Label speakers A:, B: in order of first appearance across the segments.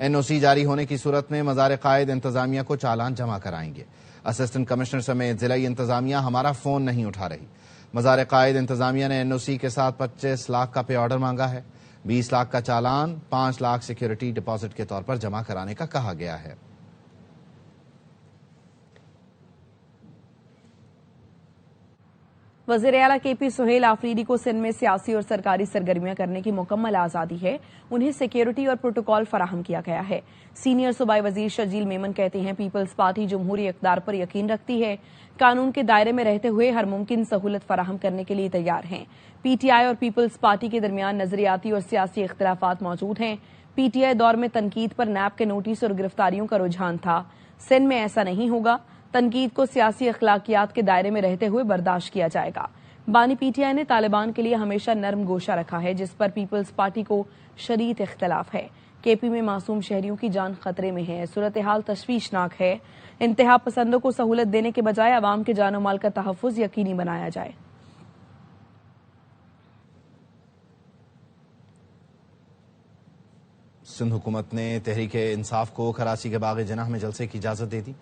A: NOC جاری ہونے کی صورت میں مزار قائد انتظامیہ کو چالان جمع کرائیں گے۔ اسسٹنٹ کمشنر سمیت ضلعی انتظامیہ ہمارا فون نہیں اٹھا رہی۔ مزار قائد انتظامیہ نے NOC کے ساتھ 25 لاکھ کا پے آرڈر مانگا ہے۔ 20 لاکھ کا چالان 5 لاکھ سیکیورٹی ڈپازٹ کے طور پر جمع کرانے کا کہا گیا ہے۔
B: وزیر اعلیٰ KP سہیل آفریدی کو سندھ میں سیاسی اور سرکاری سرگرمیاں کرنے کی مکمل آزادی ہے، انہیں سیکیورٹی اور پروٹوکول فراہم کیا گیا ہے۔ سینئر صوبائی وزیر شرجیل میمن کہتے ہیں پیپلز پارٹی جمہوری اقدار پر یقین رکھتی ہے، قانون کے دائرے میں رہتے ہوئے ہر ممکن سہولت فراہم کرنے کے لیے تیار ہیں۔ PTI اور پیپلز پارٹی کے درمیان نظریاتی اور سیاسی اختلافات موجود ہیں۔ PTI دور میں تنقید پر نیب کے نوٹس اور گرفتاریوں کا رجحان تھا، سندھ میں ایسا نہیں ہوگا، تنقید کو سیاسی اخلاقیات کے دائرے میں رہتے ہوئے برداشت کیا جائے گا۔ بانی PTI نے طالبان کے لیے ہمیشہ نرم گوشہ رکھا ہے، جس پر پیپلز پارٹی کو شدید اختلاف ہے۔ KP میں معصوم شہریوں کی جان خطرے میں ہے، صورتحال تشویشناک ہے، انتہا پسندوں کو سہولت دینے کے بجائے عوام کے جان و مال کا تحفظ یقینی بنایا جائے۔
A: سندھ حکومت نے تحریک انصاف کو کراچی کے باغ جناح میں جلسے کی اجازت دے دی۔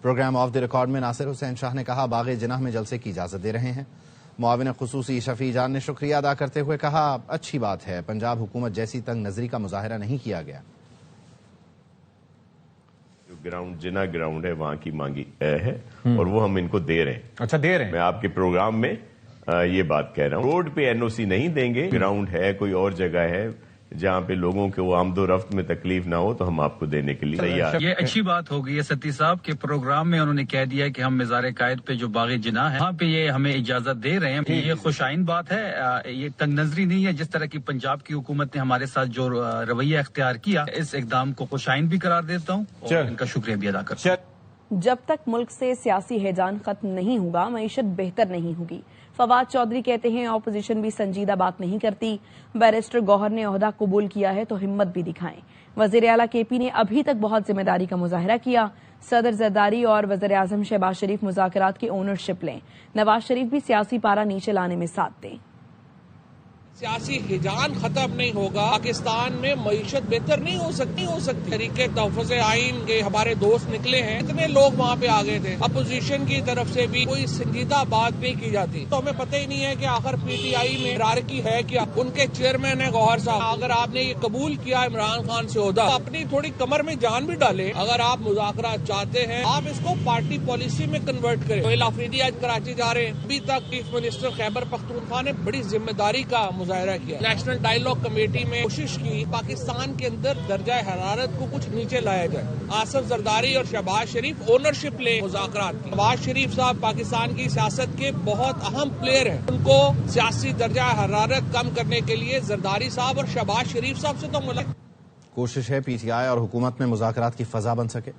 A: پروگرام آف دی ریکارڈ میں ناصر حسین شاہ نے کہا باغ جناح میں جلسے کی اجازت دے رہے ہیں۔ معاون خصوصی شفیع جان نے شکریہ ادا کرتے ہوئے کہا اچھی بات ہے، پنجاب حکومت جیسی تنگ نظری کا مظاہرہ نہیں کیا گیا۔
C: جو گراؤنڈ جناح گراؤنڈ ہے وہاں کی مانگی ہے اور وہ ہم ان کو دے رہے ہیں۔
D: اچھا دے رہے ہیں،
C: میں آپ کے پروگرام میں یہ بات کہہ رہا ہوں، روڈ پہ NOC نہیں دیں گے، گراؤنڈ ہے کوئی اور جگہ ہے جہاں پہ لوگوں کے وہ آمد و رفت میں تکلیف نہ ہو تو ہم آپ کو دینے کے لیے تیار ہیں۔
E: یہ اچھی بات ہو گئی ہے ستی صاحب کے پروگرام میں انہوں نے کہہ دیا کہ ہم مزار قائد پہ جو باغ جناح ہے وہاں پہ یہ ہمیں اجازت دے رہے ہیں۔ یہ خوش آئند بات ہے، یہ تنگ نظری نہیں ہے۔ جس طرح کی پنجاب کی حکومت نے ہمارے ساتھ جو رویہ اختیار کیا، اس اقدام کو خوش آئند بھی قرار دیتا ہوں اور ان کا شکریہ بھی ادا کرتا ہوں۔
B: جب تک ملک سے سیاسی ہیجان ختم نہیں ہوگا معیشت بہتر نہیں ہوگی۔ فواد چودھری کہتے ہیں اپوزیشن بھی سنجیدہ بات نہیں کرتی، بیرسٹر گوہر نے عہدہ قبول کیا ہے تو ہمت بھی دکھائیں۔ وزیر اعلیٰ KP نے ابھی تک بہت ذمہ داری کا مظاہرہ کیا، صدر زرداری اور وزیر اعظم شہباز شریف مذاکرات کی اونرشپ لیں، نواز شریف بھی سیاسی پارا نیچے لانے میں ساتھ دیں۔
F: سیاسی ہجان ختم نہیں ہوگا، پاکستان میں معیشت بہتر نہیں ہو سکتی طریقے تحفظ آئین کے ہمارے دوست نکلے ہیں، اتنے لوگ وہاں پہ آ گئے تھے، اپوزیشن کی طرف سے بھی کوئی سنجیدہ بات نہیں کی جاتی، تو ہمیں پتہ ہی نہیں ہے کہ آخر PTI میں ہیرارکی ہے کیا۔ ان کے چیئرمین ہے گوہر صاحب، اگر آپ نے یہ قبول کیا عمران خان سے عہدہ تو اپنی تھوڑی کمر میں جان بھی ڈالیں۔ اگر آپ مذاکرات چاہتے ہیں آپ اس کو پارٹی پالیسی میں کنورٹ کریں۔ سہیل آفریدی آج کراچی جا رہے ہیں، ابھی تک چیف منسٹر خیبر پختونخوا نے بڑی ذمہ داری کا مظاہرہ کیا، نیشنل ڈائیلاگ کمیٹی میں کوشش کی پاکستان کے اندر درجہ حرارت کو کچھ نیچے لایا جائے۔ آصف زرداری اور شہباز شریف اونرشپ لے مذاکرات کی۔ شہباز شریف صاحب پاکستان کی سیاست کے بہت اہم پلیئر ہیں، ان کو سیاسی درجہ حرارت کم کرنے کے لیے زرداری صاحب اور شہباز شریف صاحب سے تو
A: کوشش ہے PTI اور حکومت میں مذاکرات کی فضا بن سکے۔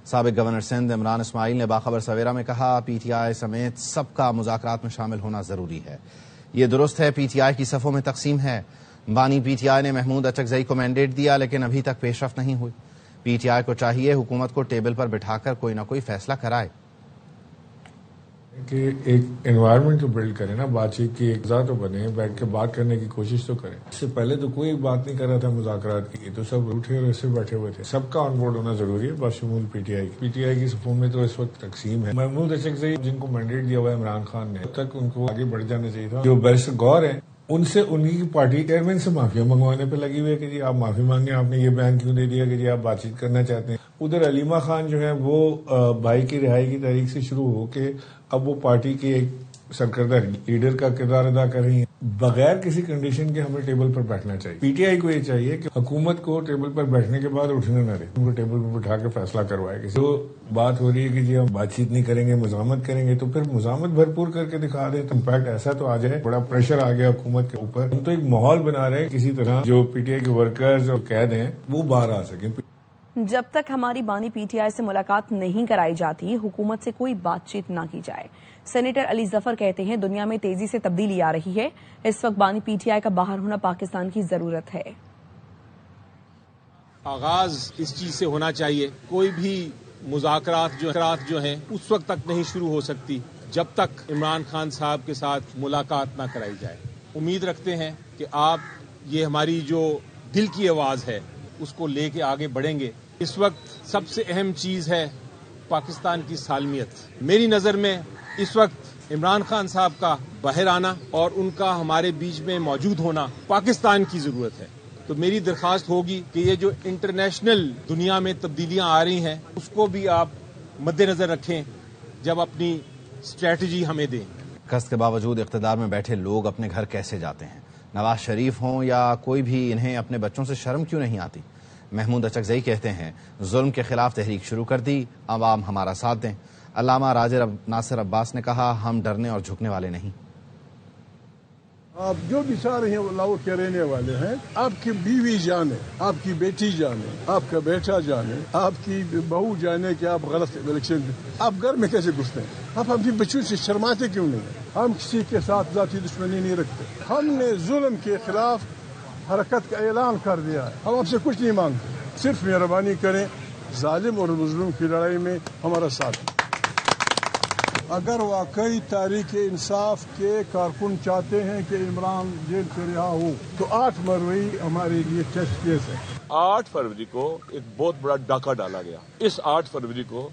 A: سابق گورنر سندھ عمران اسماعیل نے باخبر سویرا میں کہا PTI سمیت سب کا مذاکرات میں شامل ہونا ضروری ہے۔ یہ درست ہے PTI کی صفوں میں تقسیم ہے، بانی PTI نے محمود اچکزئی کو مینڈیٹ دیا لیکن ابھی تک پیش رفت نہیں ہوئی۔ PTI کو چاہیے حکومت کو ٹیبل پر بٹھا کر کوئی نہ کوئی فیصلہ کرائے
G: کہ ایک انوائرمنٹ تو بلڈ کریں نا، بات چیت کی ایک ذات تو بنے، بیٹھ کے بات کرنے کی کوشش تو کریں۔ اس سے پہلے تو کوئی بات نہیں کر رہا تھا مذاکرات کی، تو سب اٹھے اور ایسے بیٹھے ہوئے تھے۔ سب کا آن بورڈ ہونا ضروری ہے بشمول PTI کی صفوں میں تو اس وقت تقسیم ہے۔ محمود اچکزئی جن کو مینڈیٹ دیا ہوا ہے عمران خان نے، اب تک ان کو آگے بڑھ جانا چاہیے تھا۔ جو بیرسٹر گوہر ہیں ان سے انہی کی پارٹی چیئرمین سے معافیا منگوانے پہ لگی ہوئی ہے کہ جی آپ معافی مانگیں، آپ نے یہ بیان کیوں دے دیا کہ جی آپ بات چیت کرنا چاہتے ہیں۔ ادھر علیمہ خان جو ہے وہ بھائی کی رہائی کی تحریک سے شروع ہو کے اب وہ پارٹی کے ایک سرکردہ لیڈر کا کردار ادا کر رہی ہیں۔ بغیر کسی کنڈیشن کے ہمیں ٹیبل پر بیٹھنا چاہیے۔ PTI کو یہ چاہیے کہ حکومت کو ٹیبل پر بیٹھنے کے بعد اٹھنا نہ رہے، ان کو ٹیبل پر بٹھا کے فیصلہ کروائے۔ جو بات ہو رہی ہے کہ جی ہم بات چیت نہیں کریں گے، مزاحمت کریں گے، تو پھر مزاحمت بھرپور کر کے دکھا دیں تو امپیکٹ ایسا تو آ جائے۔ بڑا پریشر آ گیا حکومت کے اوپر، ہم تو ایک ماحول بنا رہے ہیں کسی طرح جو PTI کے ورکرز اور قید ہیں وہ باہر آ سکیں۔
B: جب تک ہماری بانی PTI سے ملاقات نہیں کرائی جاتی حکومت سے کوئی بات چیت نہ کی جائے۔ سینیٹر علی ظفر کہتے ہیں دنیا میں تیزی سے تبدیلی آ رہی ہے، اس وقت بانی PTI کا باہر ہونا پاکستان کی ضرورت ہے۔
H: آغاز اس چیز سے ہونا چاہیے، کوئی بھی مذاکرات جو ہیں اس وقت تک نہیں شروع ہو سکتی جب تک عمران خان صاحب کے ساتھ ملاقات نہ کرائی جائے۔ امید رکھتے ہیں کہ آپ یہ ہماری جو دل کی آواز ہے اس کو لے کے آگے بڑھیں گے. اس وقت سب سے اہم چیز ہے پاکستان کی سالمیت. میری نظر میں اس وقت عمران خان صاحب کا باہر آنا اور ان کا ہمارے بیچ میں موجود ہونا پاکستان کی ضرورت ہے. تو میری درخواست ہوگی کہ یہ جو انٹرنیشنل دنیا میں تبدیلیاں آ رہی ہیں اس کو بھی آپ مد نظر رکھیں جب اپنی اسٹریٹجی ہمیں دیں.
A: قصد کے باوجود اقتدار میں بیٹھے لوگ اپنے گھر کیسے جاتے ہیں؟ نواز شریف ہوں یا کوئی بھی، انہیں اپنے بچوں سے شرم کیوں نہیں آتی؟ محمود اچکزئی کہتے ہیں ظلم کے خلاف تحریک شروع کر دی، عوام ہمارا ساتھ دیں. علامہ راجر ناصر عباس نے کہا ہم ڈرنے اور جھکنے والے نہیں.
D: آپ جو بھی سارے ہیں لاہور کے رہنے والے ہیں، آپ کی بیوی جانے، آپ کی بیٹی جانے، آپ کا بیٹا جانے، آپ کی بہو جانے کہ آپ غلط الیکشن، آپ گھر میں کیسے گھستے ہیں؟ آپ اپنی بچوں سے شرماتے کیوں نہیں؟ ہم کسی کے ساتھ ذاتی دشمنی نہیں رکھتے. ہم نے ظلم کے خلاف حرکت کا اعلان کر دیا ہے. ہم آپ سے کچھ نہیں مانگتے، صرف مہربانی کریں ظالم اور مظلوم کی لڑائی میں ہمارا ساتھ دیں. اگر واقعی تحریک انصاف کے کارکن چاہتے ہیں کہ عمران جیل سے رہا ہو تو 8 فروری ہمارے لیے ٹیسٹ کیس ہے.
I: 8 فروری کو ایک بہت بڑا ڈاکہ ڈالا گیا. اس 8 فروری کو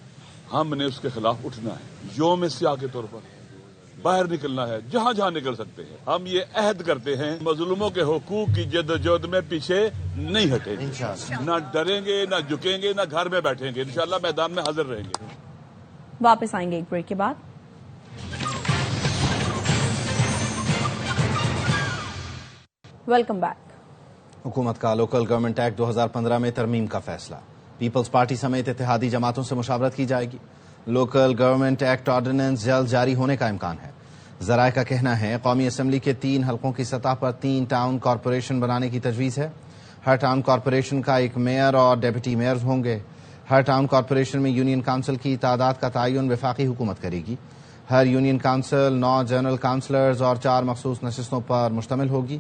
I: ہم نے اس کے خلاف اٹھنا ہے، یوم سیاہ کے طور پر باہر نکلنا ہے، جہاں جہاں نکل سکتے ہیں. ہم یہ عہد کرتے ہیں مظلوموں کے حقوق کی جدوجہد میں پیچھے نہیں ہٹیں گے، نہ ڈریں گے، نہ جھکیں گے، نہ گھر میں بیٹھیں گے. انشاءاللہ میدان میں حاضر رہیں گے.
B: واپس آئیں گے ایک بریک کے بعد. Welcome back.
A: حکومت کا لوکل گورنمنٹ ایکٹ 2015 میں ترمیم کا فیصلہ. پیپلز پارٹی سمیت اتحادی جماعتوں سے مشاورت کی جائے گی. لوکل گورنمنٹ ایکٹ آرڈیننس جلد جاری ہونے کا امکان ہے. ذرائع کا کہنا ہے قومی اسمبلی کے 3 حلقوں کی سطح پر 3 ٹاؤن کارپوریشن بنانے کی تجویز ہے. ہر ٹاؤن کارپوریشن کا ایک میئر اور ڈیپٹی میئرز ہوں گے. ہر ٹاؤن کارپوریشن میں یونین کونسل کی تعداد کا تعین وفاقی حکومت کرے گی. ہر یونین کونسل 9 جنرل کونسلرز اور 4 مخصوص نشستوں پر مشتمل ہوگی.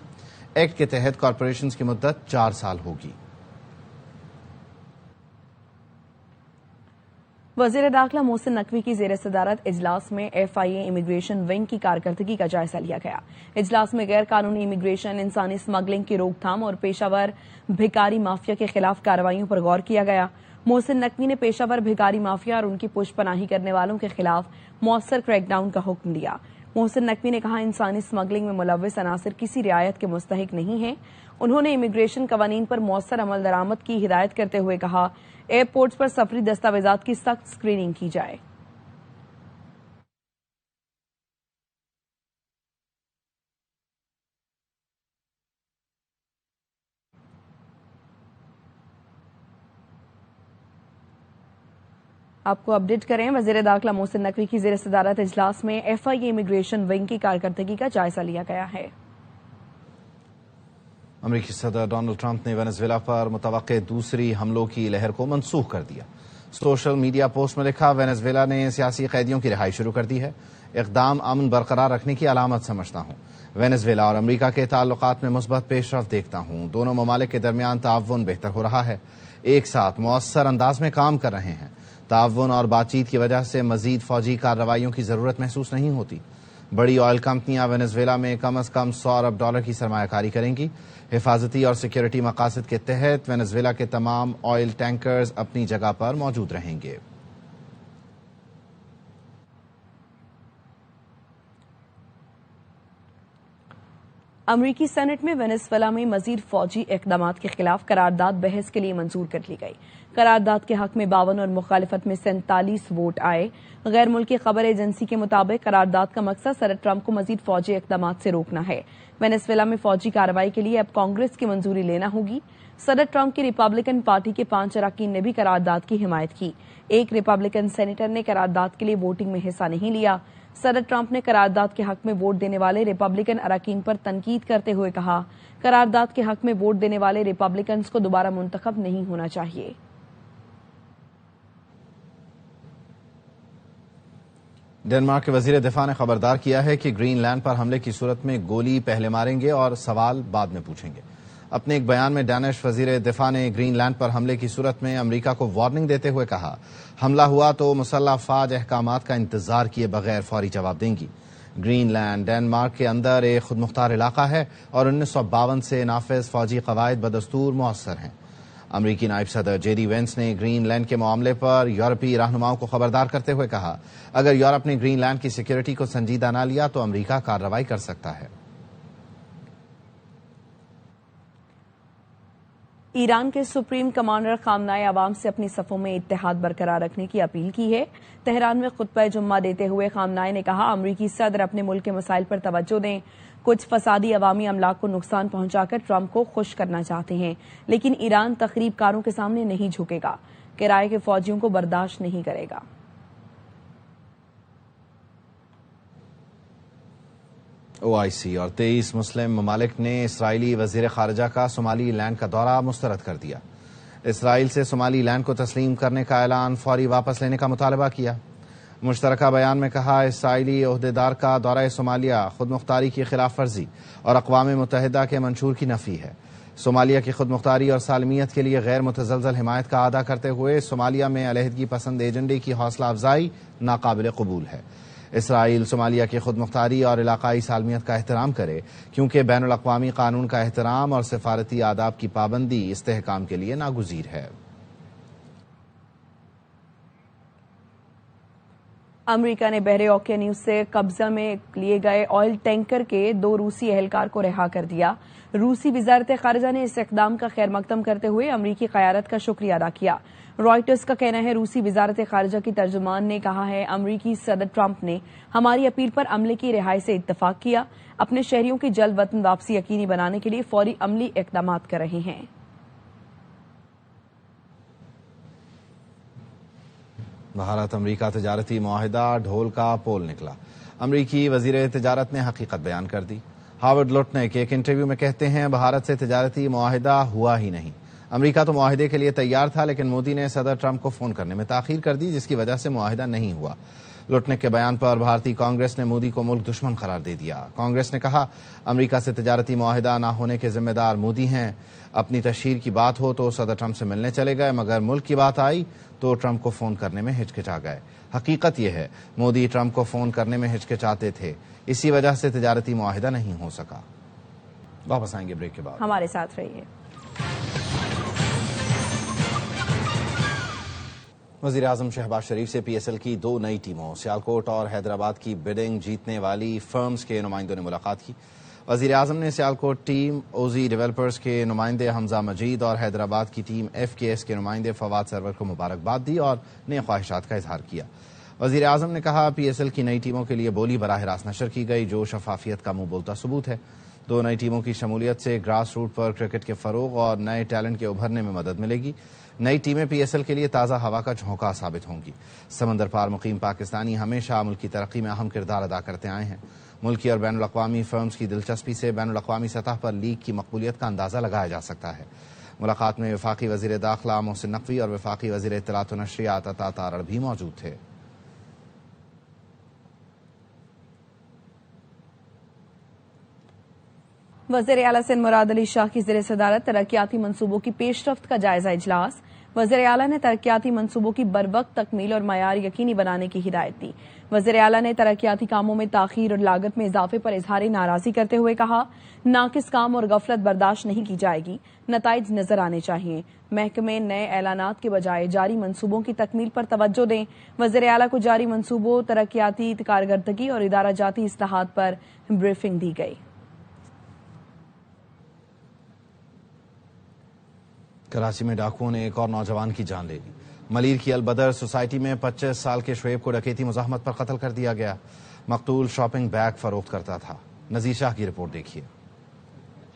A: ایکٹ کے تحت کارپوریشنز کی مدت 4 سال ہوگی.
B: وزیر داخلہ محسن نقوی کی زیر صدارت اجلاس میں FIA امیگریشن ونگ کی کارکردگی کا جائزہ لیا گیا. اجلاس میں غیر قانونی امیگریشن، انسانی اسمگلنگ کی روک تھام اور پیشہ ور بھکاری مافیا کے خلاف کارروائیوں پر غور کیا گیا. محسن نقوی نے پیشہ ور بھکاری مافیا اور ان کی پشت پناہی کرنے والوں کے خلاف مؤثر کریک ڈاؤن کا حکم دیا. محسن نقوی نے کہا انسانی اسمگلنگ میں ملوث عناصر کسی رعایت کے مستحق نہیں ہیں. انہوں نے امیگریشن قوانین پر مؤثر عمل درآمد کی ہدایت کرتے ہوئے کہا ایئرپورٹس پر سفری دستاویزات کی سخت اسکریننگ کی جائے. آپ کو اپڈیٹ کریں، وزیر داخلہ محسن نقوی کی زیر صدارت اجلاس میں FIA امیگریشن ونگ کی کارکردگی کا جائزہ لیا گیا ہے.
A: امریکی صدر ڈونلڈ ٹرمپ نے وینزویلا پر متوقع دوسری حملوں کی لہر کو منسوخ کر دیا. سوشل میڈیا پوسٹ میں لکھا وینزویلا نے سیاسی قیدیوں کی رہائی شروع کر دی ہے. اقدام امن برقرار رکھنے کی علامت سمجھتا ہوں. وینزویلا اور امریکہ کے تعلقات میں مثبت پیش رفت دیکھتا ہوں. دونوں ممالک کے درمیان تعاون بہتر ہو رہا ہے. ایک ساتھ مؤثر انداز میں کام کر رہے ہیں. تعاون اور بات چیت کی وجہ سے مزید فوجی کارروائیوں کی ضرورت محسوس نہیں ہوتی. بڑی آئل کمپنیاں وینزویلا میں کم از کم $100 ارب کی سرمایہ کاری کریں گی. حفاظتی اور سیکیورٹی مقاصد کے تحت وینزویلا کے تمام آئل ٹینکرز اپنی جگہ پر موجود رہیں گے.
B: امریکی سینٹ میں وینزویلا میں مزید فوجی اقدامات کے خلاف قرارداد بحث کے لیے منظور کر لی گئی. قرارداد کے حق میں 52 اور مخالفت میں 47 ووٹ آئے. غیر ملکی خبر ایجنسی کے مطابق قرارداد کا مقصد صدر ٹرمپ کو مزید فوجی اقدامات سے روکنا ہے. وینزویلا میں فوجی کارروائی کے لیے اب کانگریس کی منظوری لینا ہوگی. صدر ٹرمپ کی ریپبلکن پارٹی کے 5 اراکین نے بھی قرارداد کی حمایت کی. ایک ریپبلکن سینیٹر نے قرارداد کے لیے ووٹنگ میں حصہ نہیں لیا. صدر ٹرمپ نے قرارداد کے حق میں ووٹ دینے والے ریپبلکن اراکین پر تنقید کرتے ہوئے کہا قرارداد کے حق میں ووٹ دینے والے ریپبلکنز کو دوبارہ منتخب نہیں ہونا چاہیے.
A: ڈنمارک کے وزیر دفاع نے خبردار کیا ہے کہ گرین لینڈ پر حملے کی صورت میں گولی پہلے ماریں گے اور سوال بعد میں پوچھیں گے. اپنے ایک بیان میں ڈینش وزیر دفاع نے گرین لینڈ پر حملے کی صورت میں امریکہ کو وارننگ دیتے ہوئے کہا حملہ ہوا تو مسلح افواج احکامات کا انتظار کیے بغیر فوری جواب دیں گی. گرین لینڈ ڈنمارک کے اندر ایک خود مختار علاقہ ہے اور 1952 سے نافذ فوجی قواعد بدستور مؤثر ہیں. امریکی نائب صدر جے ڈی وینس نے گرین لینڈ کے معاملے پر یورپی رہنماؤں کو خبردار کرتے ہوئے کہا، اگر یورپ نے گرین لینڈ کی سیکیورٹی کو سنجیدہ نہ لیا تو امریکہ کارروائی کر سکتا ہے۔
B: ایران کے سپریم کمانڈر خامنۂ عوام سے اپنی صفوں میں اتحاد برقرار رکھنے کی اپیل کی ہے۔ تہران میں خطبہ جمعہ دیتے ہوئے خامنۂ نے کہا، امریکی صدر اپنے ملک کے مسائل پر توجہ دیں۔ کچھ فسادی عوامی املاک کو نقصان پہنچا کر ٹرمپ کو خوش کرنا چاہتے ہیں، لیکن ایران تخریب کاروں کے سامنے نہیں جھکے گا، کرائے کے فوجیوں کو برداشت نہیں کرے گا۔
A: OIC اور 23 مسلم ممالک نے اسرائیلی وزیر خارجہ کا صومالی لینڈ کا دورہ مسترد کر دیا۔ اسرائیل سے صومالی لینڈ کو تسلیم کرنے کا اعلان فوری واپس لینے کا مطالبہ کیا۔ مشترکہ بیان میں کہا، اسرائیلی عہدیدار کا دورہ صومالیہ خود مختاری کی خلاف ورزی اور اقوام متحدہ کے منشور کی نفی ہے۔ صومالیہ کی خود مختاری اور سالمیت کے لیے غیر متزلزل حمایت کا اعادہ کرتے ہوئے صومالیہ میں علیحدگی پسند ایجنڈے کی حوصلہ افزائی ناقابل قبول ہے۔ اسرائیل صومالیہ کی خود مختاری اور علاقائی سالمیت کا احترام کرے، کیونکہ بین الاقوامی قانون کا احترام اور سفارتی آداب کی پابندی استحکام کے لیے ناگزیر ہے۔
B: امریکہ نے بحر اوقیانوس سے قبضہ میں لیے گئے آئل ٹینکر کے 2 روسی اہلکار کو رہا کر دیا۔ روسی وزارت خارجہ نے اس اقدام کا خیر مقدم کرتے ہوئے امریکی قیادت کا شکریہ ادا کیا۔ رائٹرز کا کہنا ہے، روسی وزارت خارجہ کی ترجمان نے کہا ہے، امریکی صدر ٹرمپ نے ہماری اپیل پر عملے کی رہائی سے اتفاق کیا، اپنے شہریوں کی جلد وطن واپسی یقینی بنانے کے لیے فوری عملی اقدامات کر رہے ہیں۔
A: بھارت امریکہ تجارتی معاہدہ ڈھول کا پول نکلا۔ امریکی وزیر تجارت نے حقیقت بیان کر دی۔ ہاورڈ لوٹنیک ایک انٹرویو میں کہتے ہیں، بھارت سے تجارتی معاہدہ ہوا ہی نہیں۔ امریکہ تو معاہدے کے لیے تیار تھا، لیکن مودی نے صدر ٹرمپ کو فون کرنے میں تاخیر کر دی، جس کی وجہ سے معاہدہ نہیں ہوا۔ لوٹنیک کے بیان پر بھارتی کانگریس نے مودی کو ملک دشمن قرار دے دیا۔ کانگریس نے کہا، امریکہ سے تجارتی معاہدہ نہ ہونے کے ذمہ دار مودی ہیں۔ اپنی تشہیر کی بات ہو تو صدر ٹرمپ سے ملنے چلے گئے، مگر ملک کی بات آئی تو ٹرمپ کو فون کرنے میں ہچکچا گئے۔ حقیقت یہ ہے، مودی ٹرمپ کو فون کرنے میں ہچکچاتے تھے، اسی وجہ سے تجارتی معاہدہ نہیں ہو سکا۔ واپس آئیں گے بریک کے بعد،
B: ہمارے ساتھ رہیے۔
A: وزیر اعظم شہباز شریف سے PSL کی 2 نئی ٹیموں سیالکوٹ اور حیدرآباد کی بیڈنگ جیتنے والی فرمز کے نمائندوں نے ملاقات کی۔ وزیر اعظم نے سیالکوٹ ٹیم اوزی ڈیولپرز کے نمائندے حمزہ مجید اور حیدرآباد کی ٹیم FKS کے نمائندے فواد سرور کو مبارکباد دی اور نئے خواہشات کا اظہار کیا۔ وزیر اعظم نے کہا، PSL کی نئی ٹیموں کے لیے بولی براہ راست نشر کی گئی، جو شفافیت کا منہ بولتا ثبوت ہے۔ 2 نئی ٹیموں کی شمولیت سے گراس روٹ پر کرکٹ کے فروغ اور نئے ٹیلنٹ کے ابھرنے میں مدد ملے گی۔ نئی ٹیمیں PSL کے لیے تازہ ہوا کا جھونکا ثابت ہوں گی۔ سمندر پار مقیم پاکستانی ہمیشہ ملک کی ترقی میں اہم کردار ادا کرتے آئے ہیں۔ ملکی اور بین الاقوامی فرمز کی دلچسپی سے بین الاقوامی سطح پر لیگ کی مقبولیت کا اندازہ لگایا جا سکتا ہے۔ ملاقات میں وفاقی وزیر داخلہ محسن نقوی اور وفاقی وزیر اطلاعات و نشریات عطا تارڑ بھی موجود تھے۔
B: وزیر اعلیٰ سندھ مراد علی شاہ کی زیر صدارت ترقیاتی منصوبوں کی پیش رفت کا جائزہ اجلاس۔ وزیر اعلیٰ نے ترقیاتی منصوبوں کی بروقت تکمیل اور معیار یقینی بنانے کی ہدایت دی۔ وزیر اعلیٰ نے ترقیاتی کاموں میں تاخیر اور لاگت میں اضافے پر اظہار ناراضی کرتے ہوئے کہا، ناقص کام اور غفلت برداشت نہیں کی جائے گی، نتائج نظر آنے چاہیے۔ محکمے نئے اعلانات کے بجائے جاری منصوبوں کی تکمیل پر توجہ دیں۔ وزیر اعلیٰ کو جاری منصوبوں، ترقیاتی کارکردگی اور ادارہ جاتی اصلاحات پر بریفنگ دی گئی۔
A: کراچی میں ڈاکوؤں نے ایک اور نوجوان کی جان لے لی۔ ملیر کی البدر سوسائٹی میں 25 سال کے شعیب کو ڈکیتی مزاحمت پر قتل کر دیا گیا۔ مقتول شاپنگ بیگ فروخت کرتا تھا۔ نذیر شاہ کی رپورٹ دیکھیے۔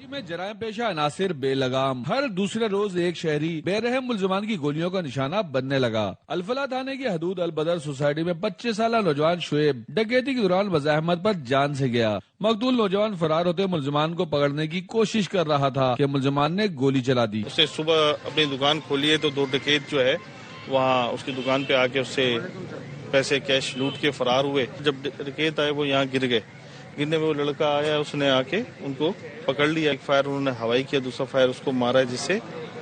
J: میں جرائم پیشہ عناصر بے لگام، ہر دوسرے روز ایک شہری بے رحم ملزمان کی گولیوں کا نشانہ بننے لگا۔ الفلاح تھانے کی حدود البدر سوسائٹی میں 25 سالہ نوجوان شعیب ڈکیتی کے دوران مزاحمت پر جان سے گیا۔ مقتول نوجوان فرار ہوتے ملزمان کو پکڑنے کی کوشش کر رہا تھا کہ ملزمان نے گولی چلا دی۔
K: اسے صبح اپنی دکان کھولی ہے تو 2 ڈکیت جو ہے وہاں اس کی دکان پہ آ کے اس سے پیسے کیش لوٹ کے فرار ہوئے۔ جب ڈکیت آئے وہ یہاں گر گئے، گرنے میں وہ لڑکا آیا، اس نے آ کے ان کو پکڑ لیا۔ ایک فائر انہوں نے ہوائی کیا، دوسرا فائر اس کو مارا، جس سے